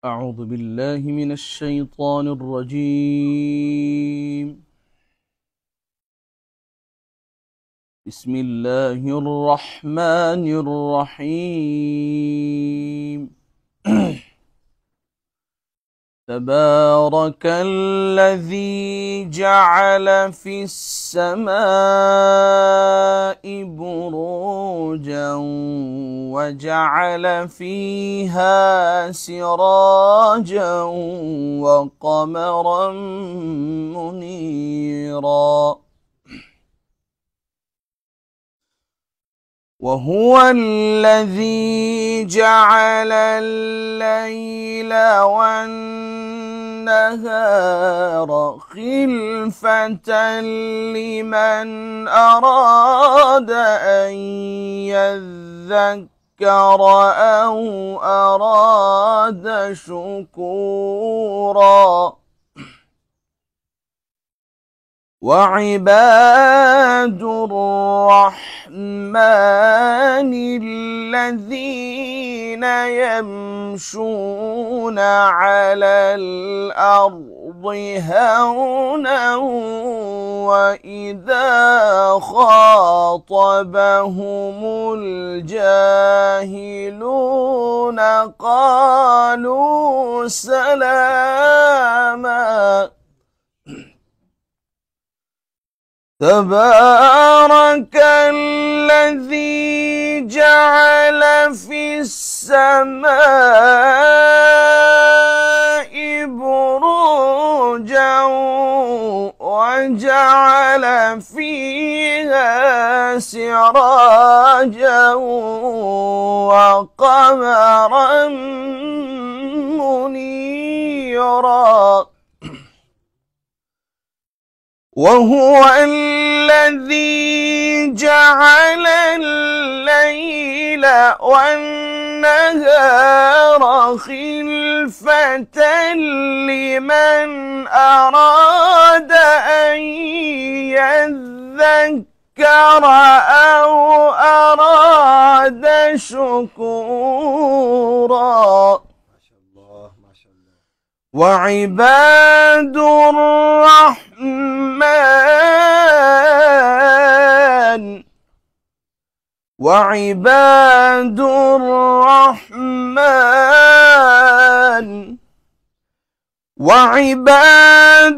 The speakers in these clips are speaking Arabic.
أعوذ بالله من الشيطان الرجيم. بسم الله الرحمن الرحيم. تبارك الذي جعل في السماء بروجا وجعل فيها سراجا وقمرا منيرا وهو الذي جعل الليل والنهار خلفة لمن أراد أن يذكر أو أراد شكورا وعباد الرحمن الذين يمشون على الأرض هونا وإذا خاطبهم الجاهلون قالوا سلاما. تبارك الذي جعل في السماء بروجا وجعل فيها سراجا وقمرا منيرا وهو الذي جعل الليل والنهار خلفة لمن أراد أن يذكر أو أراد شكورا وعباد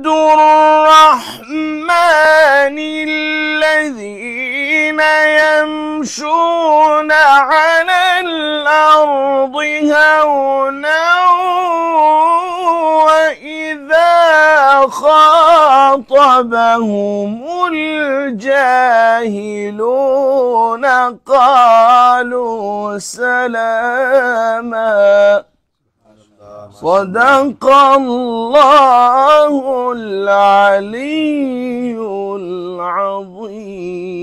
الرحمن الذين يمشون على الأرض هونا وإذا خاطبهم الجاهلون قالوا سلاما. صدق الله العلي العظيم.